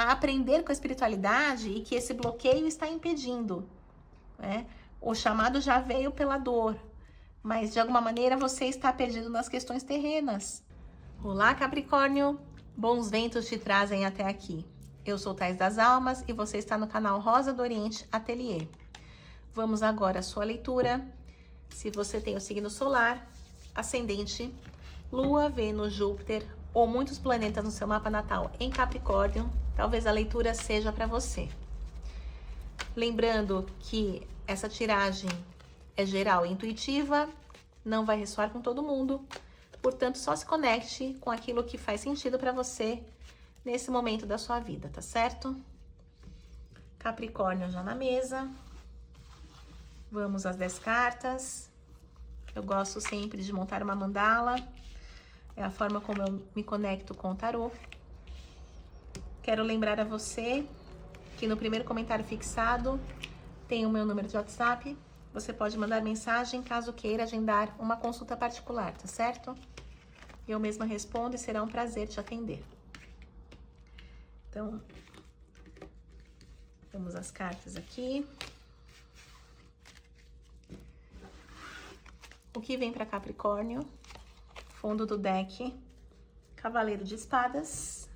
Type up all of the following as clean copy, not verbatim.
a aprender com a espiritualidade e que esse bloqueio está impedindo, né? O chamado já veio pela dor, mas de alguma maneira você está perdido nas questões terrenas. Olá, Capricórnio! Bons ventos te trazem até aqui. Eu sou Thais das Almas e você está no canal Rosa do Oriente Ateliê. Vamos agora à sua leitura. Se você tem o signo solar, ascendente, Lua, Vênus, Júpiter ou muitos planetas no seu mapa natal em Capricórnio, talvez a leitura seja para você. Lembrando que essa tiragem é geral e intuitiva, não vai ressoar com todo mundo, portanto, só se conecte com aquilo que faz sentido para você nesse momento da sua vida, tá certo? Capricórnio já na mesa. Vamos às 10 cartas. Eu gosto sempre de montar uma mandala. É a forma como eu me conecto com o tarô. Quero lembrar a você que no primeiro comentário fixado tem o meu número de WhatsApp. Você pode mandar mensagem caso queira agendar uma consulta particular, tá certo? Eu mesma respondo e será um prazer te atender. Então, vamos às cartas aqui. O que vem para Capricórnio? Fundo do deck, Cavaleiro de Espadas.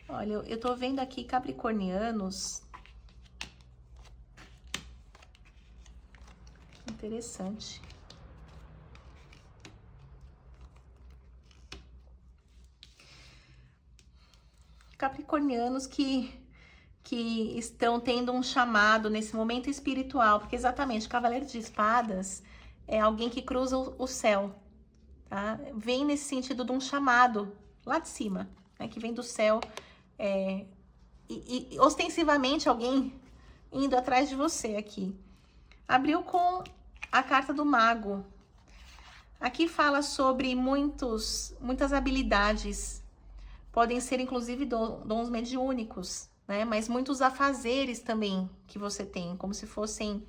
Olha, eu tô vendo aqui capricornianos. Interessante. Capricornianos que estão tendo um chamado nesse momento espiritual, porque exatamente, Cavaleiro de Espadas é alguém que cruza o céu, tá? Vem nesse sentido de um chamado lá de cima, né? Que vem do céu, e ostensivamente alguém indo atrás de você aqui. Abriu com a carta do Mago. Aqui fala sobre muitas habilidades, podem ser inclusive dons mediúnicos, né? Mas muitos afazeres também que você tem, como se fossem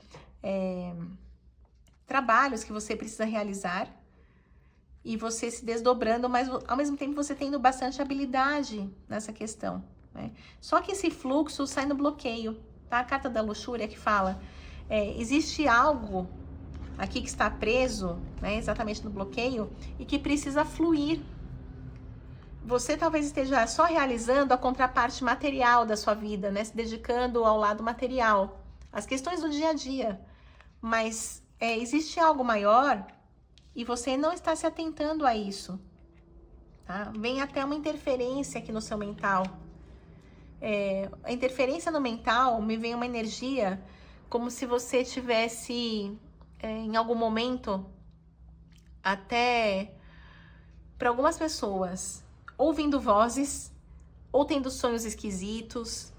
trabalhos que você precisa realizar e você se desdobrando, mas ao mesmo tempo você tendo bastante habilidade nessa questão, né? Só que esse fluxo sai no bloqueio, tá? A carta da luxúria que fala, existe algo aqui que está preso, né? Exatamente no bloqueio e que precisa fluir. Você talvez esteja só realizando a contraparte material da sua vida, né? Se dedicando ao lado material, às questões do dia a dia. Mas existe algo maior e você não está se atentando a isso, tá? Vem até uma interferência aqui no seu mental. A interferência no mental me vem uma energia como se você tivesse, em algum momento, até para algumas pessoas, ouvindo vozes, ou tendo sonhos esquisitos.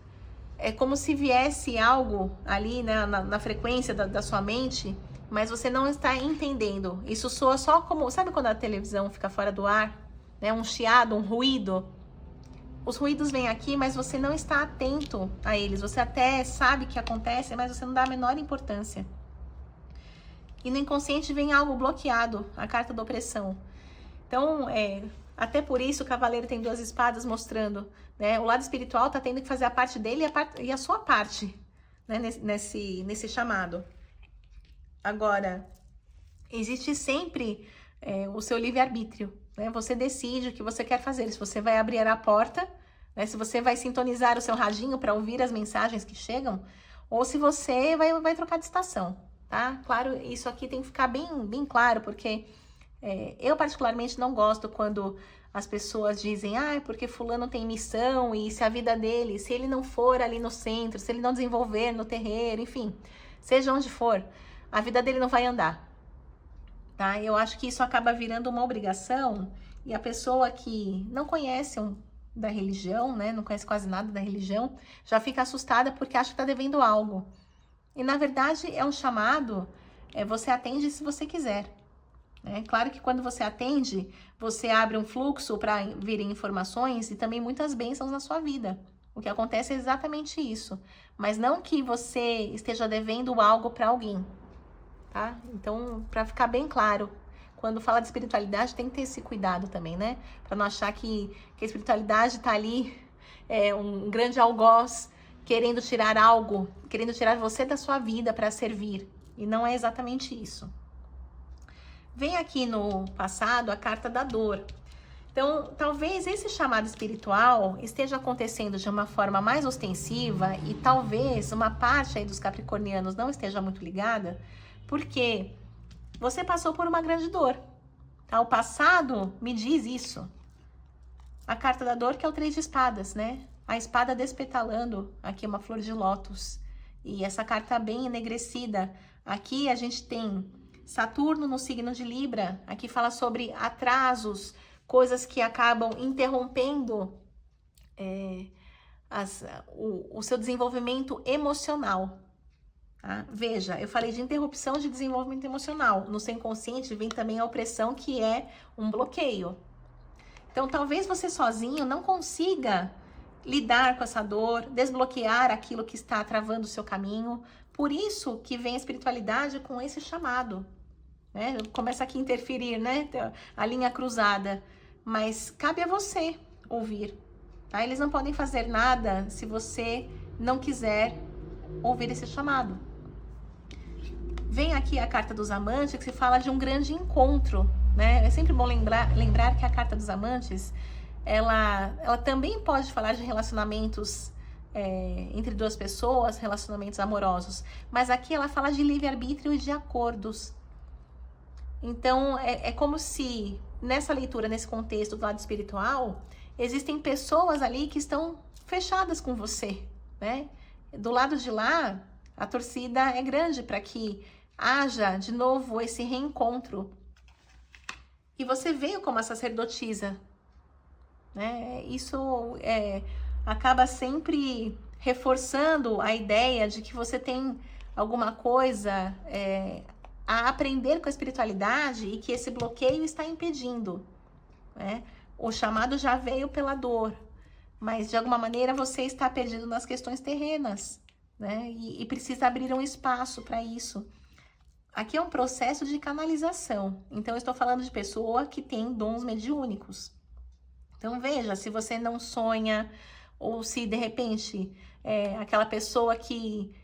É como se viesse algo ali, né, na frequência da sua mente, mas você não está entendendo. Isso soa só como... Sabe quando a televisão fica fora do ar? Né, um chiado, um ruído? Os ruídos vêm aqui, mas você não está atento a eles. Você até sabe que acontece, mas você não dá a menor importância. E no inconsciente vem algo bloqueado, a carta da opressão. Então, até por isso o cavaleiro tem 2 espadas mostrando, né? O lado espiritual tá tendo que fazer a parte dele e a sua parte, né? Nesse chamado. Agora, existe sempre o seu livre-arbítrio, né? Você decide o que você quer fazer. Se você vai abrir a porta, né? Se você vai sintonizar o seu radinho para ouvir as mensagens que chegam, ou se você vai trocar de estação, tá? Claro, isso aqui tem que ficar bem claro, porque... eu particularmente não gosto quando as pessoas dizem, porque fulano tem missão e se a vida dele, se ele não for ali no centro, se ele não desenvolver no terreiro, enfim, seja onde for, a vida dele não vai andar, tá? Eu acho que isso acaba virando uma obrigação e a pessoa que não conhece da religião, né, não conhece quase nada da religião, já fica assustada porque acha que tá devendo algo. E na verdade é um chamado, você atende se você quiser. Claro que quando você atende, você abre um fluxo para virem informações e também muitas bênçãos na sua vida. O que acontece é exatamente isso. Mas não que você esteja devendo algo para alguém. tá? Então, para ficar bem claro, quando fala de espiritualidade, tem que ter esse cuidado também, né? Para não achar que a espiritualidade tá ali, um grande algoz, querendo tirar algo, querendo tirar você da sua vida para servir. E não é exatamente isso. Vem aqui no passado a carta da dor. Então, talvez esse chamado espiritual esteja acontecendo de uma forma mais ostensiva e talvez uma parte aí dos capricornianos não esteja muito ligada, porque você passou por uma grande dor, tá? O passado me diz isso. A carta da dor, que é o 3 de espadas, né? A espada despetalando, aqui uma flor de lótus. E essa carta bem enegrecida. Aqui a gente tem Saturno no signo de Libra. Aqui fala sobre atrasos, coisas que acabam interrompendo o seu desenvolvimento emocional. Tá? Veja, eu falei de interrupção de desenvolvimento emocional. No seu inconsciente vem também a opressão, que é um bloqueio. Então, talvez você sozinho não consiga lidar com essa dor, desbloquear aquilo que está travando o seu caminho. Por isso que vem a espiritualidade com esse chamado, né? Começa aqui a interferir, né? A linha cruzada. Mas cabe a você ouvir, tá? Eles não podem fazer nada se você não quiser ouvir esse chamado. Vem aqui a carta dos amantes, que se fala de um grande encontro, né? É sempre bom lembrar que a carta dos amantes, ela também pode falar de relacionamentos entre duas pessoas, relacionamentos amorosos. Mas aqui ela fala de livre-arbítrio e de acordos. Então, é como se, nessa leitura, nesse contexto do lado espiritual, existem pessoas ali que estão fechadas com você, né? Do lado de lá, a torcida é grande para que haja, de novo, esse reencontro. E você veio como a sacerdotisa, né? Isso acaba sempre reforçando a ideia de que você tem alguma coisa a aprender com a espiritualidade e que esse bloqueio está impedindo, né? O chamado já veio pela dor, mas de alguma maneira você está perdido nas questões terrenas, né? E precisa abrir um espaço para isso. Aqui é um processo de canalização. Então, eu estou falando de pessoa que tem dons mediúnicos. Então, veja, se você não sonha, ou se de repente aquela pessoa que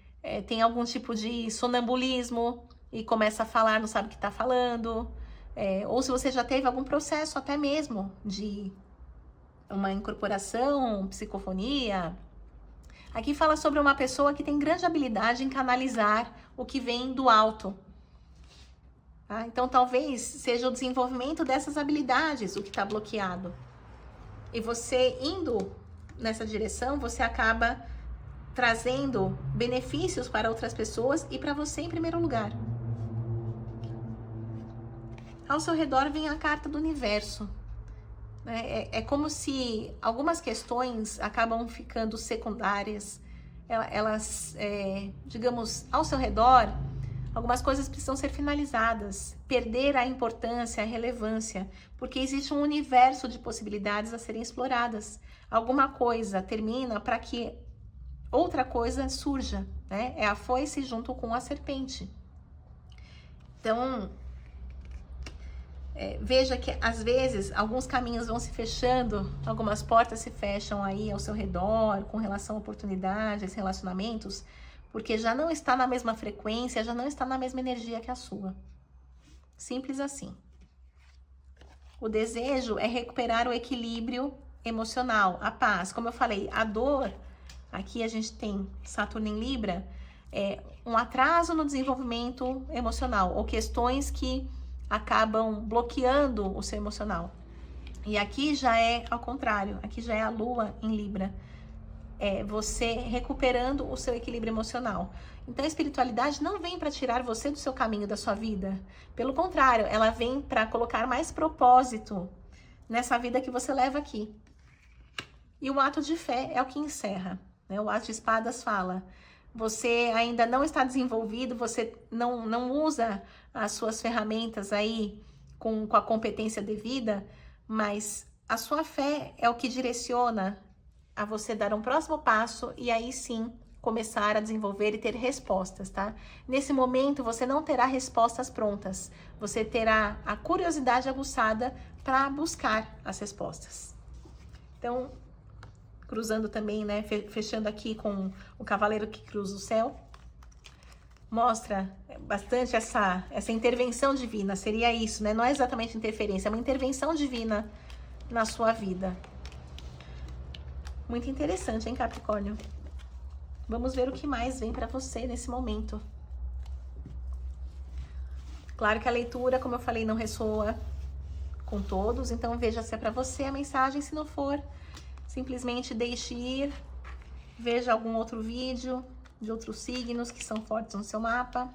tem algum tipo de sonambulismo e começa a falar, não sabe o que está falando, ou se você já teve algum processo até mesmo de uma incorporação, psicofonia. Aqui fala sobre uma pessoa que tem grande habilidade em canalizar o que vem do alto. Tá? Então, talvez seja o desenvolvimento dessas habilidades o que está bloqueado. E você indo nessa direção, você acaba trazendo benefícios para outras pessoas e para você em primeiro lugar. Ao seu redor vem a carta do universo. É como se algumas questões acabam ficando secundárias. Elas, digamos, ao seu redor, algumas coisas precisam ser finalizadas, perder a importância, a relevância, porque existe um universo de possibilidades a serem exploradas. Alguma coisa termina para que outra coisa surja, né? É a foice junto com a serpente. Então, veja que às vezes alguns caminhos vão se fechando, algumas portas se fecham aí ao seu redor, com relação a oportunidades, relacionamentos, porque já não está na mesma frequência, já não está na mesma energia que a sua. Simples assim. O desejo é recuperar o equilíbrio emocional, a paz. Como eu falei, a dor, aqui a gente tem Saturno em Libra, um atraso no desenvolvimento emocional, ou questões que acabam bloqueando o seu emocional. E aqui já é ao contrário, aqui já é a Lua em Libra. Você recuperando o seu equilíbrio emocional. Então a espiritualidade não vem para tirar você do seu caminho, da sua vida. Pelo contrário, ela vem para colocar mais propósito nessa vida que você leva aqui. E o ato de fé é o que encerra, né? O ato de espadas fala: você ainda não está desenvolvido, você não usa as suas ferramentas aí com a competência devida, mas a sua fé é o que direciona a você dar um próximo passo e aí sim começar a desenvolver e ter respostas, tá? Nesse momento, você não terá respostas prontas. Você terá a curiosidade aguçada para buscar as respostas. Então, cruzando também, né? Fechando aqui com o cavaleiro que cruza o céu. Mostra bastante essa intervenção divina. Seria isso, né? Não é exatamente interferência, é uma intervenção divina na sua vida. Muito interessante, hein, Capricórnio? Vamos ver o que mais vem para você nesse momento. Claro que a leitura, como eu falei, não ressoa com todos, então veja se é para você a mensagem. Se não for, simplesmente deixe ir, veja algum outro vídeo de outros signos que são fortes no seu mapa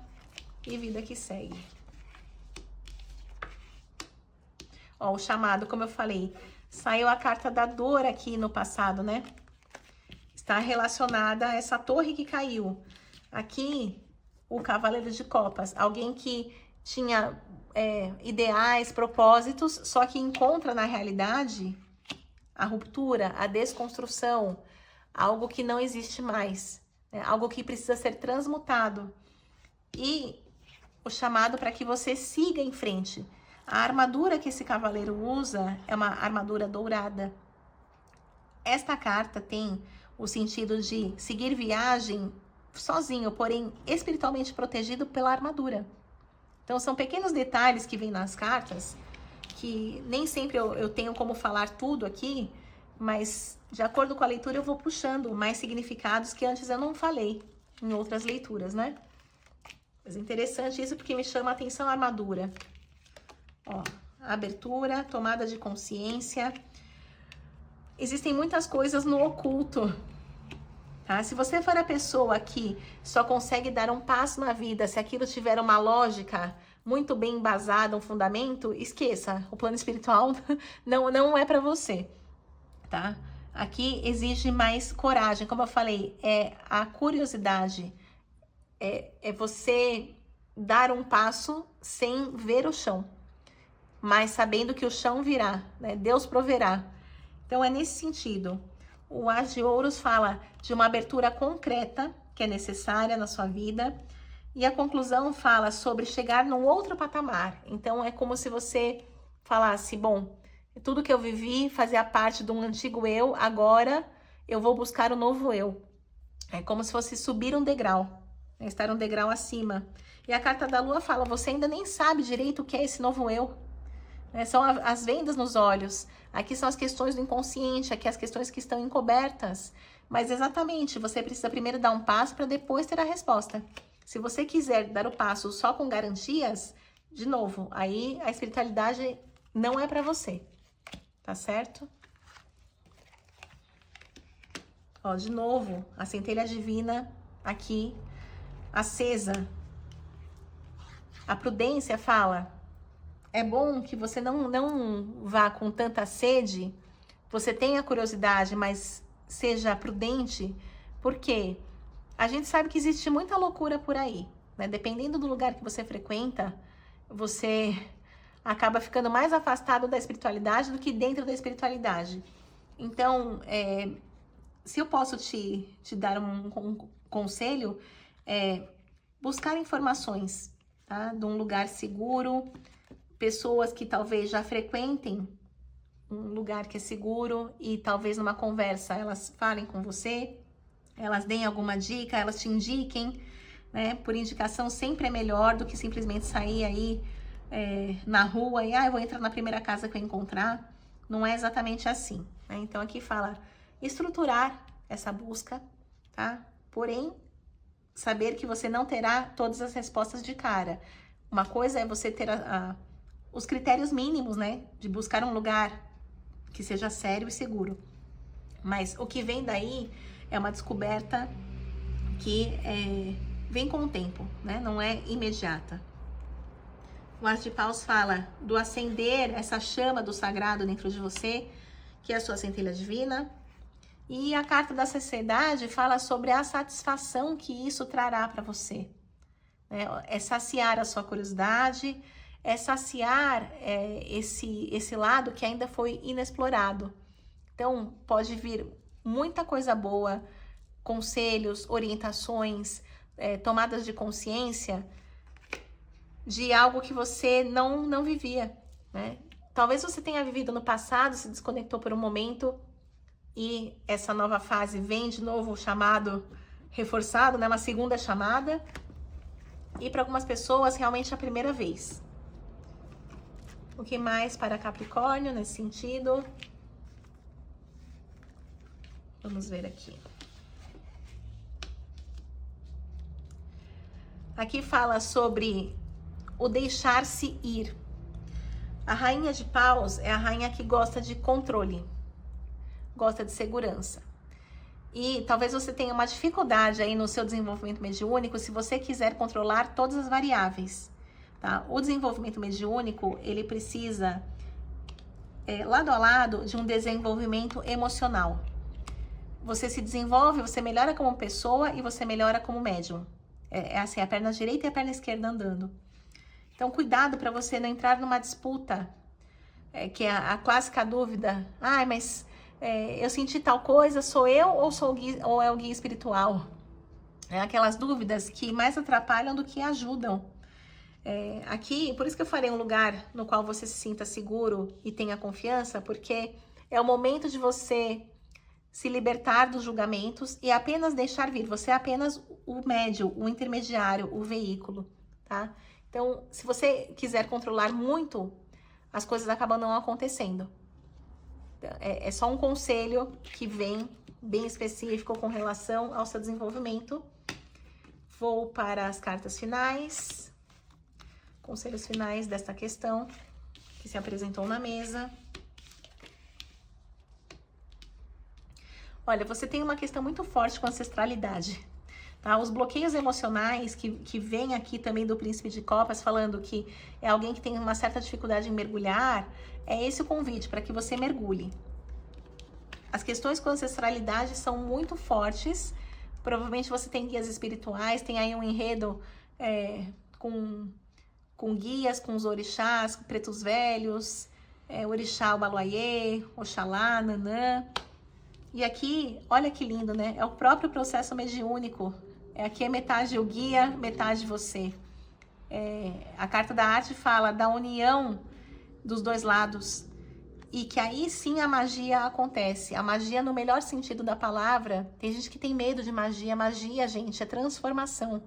e vida que segue. Ó, o chamado, como eu falei, saiu a carta da dor aqui no passado, né? Está relacionada a essa torre que caiu. Aqui, o cavaleiro de copas. Alguém que tinha ideais, propósitos, só que encontra na realidade a ruptura, a desconstrução, algo que não existe mais, né? Algo que precisa ser transmutado. E o chamado para que você siga em frente. A armadura que esse cavaleiro usa é uma armadura dourada. Esta carta tem o sentido de seguir viagem sozinho, porém espiritualmente protegido pela armadura. Então são pequenos detalhes que vêm nas cartas, que nem sempre eu tenho como falar tudo aqui, mas de acordo com a leitura eu vou puxando mais significados que antes eu não falei em outras leituras, né? Mas é interessante isso porque me chama a atenção a armadura. Ó, abertura, tomada de consciência. Existem muitas coisas no oculto, tá? Se você for a pessoa que só consegue dar um passo na vida, se aquilo tiver uma lógica muito bem embasada, um fundamento, esqueça. O plano espiritual não é para você, tá? Aqui exige mais coragem, como eu falei, é a curiosidade, é você dar um passo sem ver o chão, mas sabendo que o chão virá, né? Deus proverá. Então, é nesse sentido. O As de Ouros fala de uma abertura concreta que é necessária na sua vida. E a conclusão fala sobre chegar num outro patamar. Então, é como se você falasse, bom, tudo que eu vivi fazia parte de um antigo eu, agora eu vou buscar um novo eu. É como se fosse subir um degrau, né? Estar um degrau acima. E a carta da Lua fala, você ainda nem sabe direito o que é esse novo eu. São as vendas nos olhos. Aqui são as questões do inconsciente, aqui as questões que estão encobertas. Mas exatamente, você precisa primeiro dar um passo para depois ter a resposta. Se você quiser dar o passo só com garantias, de novo, aí a espiritualidade não é para você. Tá certo? Ó, de novo, a centelha divina aqui, acesa. A prudência fala... É bom que você não vá com tanta sede, você tenha curiosidade, mas seja prudente, porque a gente sabe que existe muita loucura por aí, né? Dependendo do lugar que você frequenta, você acaba ficando mais afastado da espiritualidade do que dentro da espiritualidade. Então, se eu posso te dar um conselho, buscar informações, tá? De um lugar seguro, pessoas que talvez já frequentem um lugar que é seguro e talvez numa conversa elas falem com você, elas deem alguma dica, elas te indiquem, né? Por indicação sempre é melhor do que simplesmente sair aí na rua e eu vou entrar na primeira casa que eu encontrar. Não é exatamente assim, né? Então aqui fala estruturar essa busca, tá? Porém, saber que você não terá todas as respostas de cara. Uma coisa é você ter os critérios mínimos, né? De buscar um lugar que seja sério e seguro. Mas o que vem daí é uma descoberta que vem com o tempo, né? Não é imediata. O As de Paus fala do acender essa chama do sagrado dentro de você, que é a sua centelha divina. E a carta da Sociedade fala sobre a satisfação que isso trará para você. É saciar a sua curiosidade, é saciar esse lado que ainda foi inexplorado. Então, pode vir muita coisa boa conselhos, orientações, tomadas de consciência de algo que você não vivia, né? Talvez você tenha vivido no passado, se desconectou por um momento e essa nova fase vem de novo chamado reforçado, né? Uma segunda chamada. E para algumas pessoas, realmente é a primeira vez. O que mais para Capricórnio nesse sentido? Vamos ver aqui. Aqui fala sobre o deixar-se ir. A rainha de paus é a rainha que gosta de controle, gosta de segurança. E talvez você tenha uma dificuldade aí no seu desenvolvimento mediúnico se você quiser controlar todas as variáveis, tá? O desenvolvimento mediúnico, ele precisa, lado a lado, de um desenvolvimento emocional. Você se desenvolve, você melhora como pessoa e você melhora como médium. É assim, a perna direita e a perna esquerda andando. Então, cuidado para você não entrar numa disputa, que é a clássica dúvida. Ah, mas eu senti tal coisa, sou eu ou é o guia espiritual? Aquelas dúvidas que mais atrapalham do que ajudam. Aqui, por isso que eu falei um lugar no qual você se sinta seguro e tenha confiança, porque é o momento de você se libertar dos julgamentos e apenas deixar vir. Você é apenas o médium, o intermediário, o veículo, tá? Então, se você quiser controlar muito, as coisas acabam não acontecendo. É só um conselho que vem bem específico com relação ao seu desenvolvimento. Vou para as cartas finais. Conselhos finais desta questão que se apresentou na mesa. Olha, você tem uma questão muito forte com ancestralidade. Tá? Os bloqueios emocionais que vem aqui também do Príncipe de Copas, falando que é alguém que tem uma certa dificuldade em mergulhar, é esse o convite para que você mergulhe. As questões com ancestralidade são muito fortes, provavelmente você tem guias espirituais, tem aí um enredo com guias, com os orixás, com pretos velhos, orixá Obaluayê, Oxalá, Nanã. E aqui, olha que lindo, né? É o próprio processo mediúnico. Aqui é metade o guia, metade você. A carta da arte fala da união dos dois lados. E que aí sim a magia acontece. A magia no melhor sentido da palavra. Tem gente que tem medo de magia. Magia, gente, é transformação.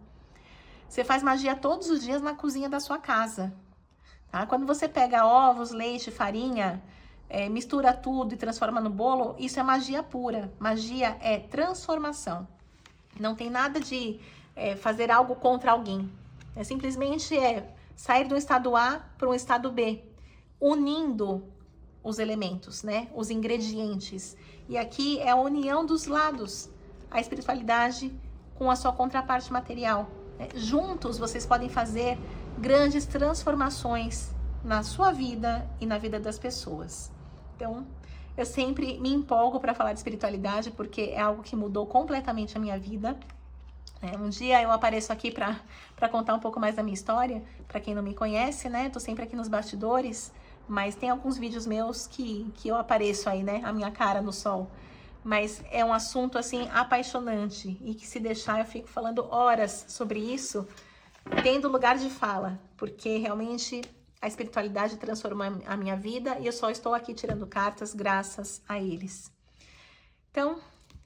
Você faz magia todos os dias na cozinha da sua casa. Tá? Quando você pega ovos, leite, farinha, mistura tudo e transforma no bolo, isso é magia pura. Magia é transformação. Não tem nada de fazer algo contra alguém. Simplesmente sair do estado A para um estado B, unindo os elementos, né? Os ingredientes. E aqui é a união dos lados, a espiritualidade com a sua contraparte material. Juntos vocês podem fazer grandes transformações na sua vida e na vida das pessoas. Então, eu sempre me empolgo para falar de espiritualidade, porque é algo que mudou completamente a minha vida. Um dia eu apareço aqui para contar um pouco mais da minha história, para quem não me conhece, né? Tô sempre aqui nos bastidores, mas tem alguns vídeos meus que eu apareço aí, né? A minha cara no sol. Mas é um assunto, assim, apaixonante e que se deixar eu fico falando horas sobre isso, tendo lugar de fala, porque realmente a espiritualidade transformou a minha vida e eu só estou aqui tirando cartas graças a eles. Então,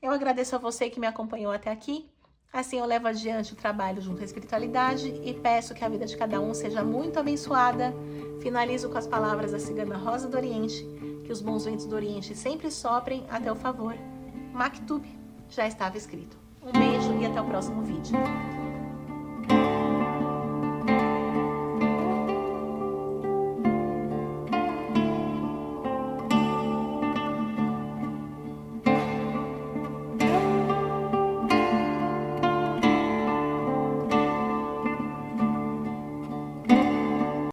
eu agradeço a você que me acompanhou até aqui. Assim eu levo adiante o trabalho junto à espiritualidade e peço que a vida de cada um seja muito abençoada. Finalizo com as palavras da cigana Rosa do Oriente, que os bons ventos do Oriente sempre soprem a teu favor. Maktub já estava escrito. Um beijo e até o próximo vídeo.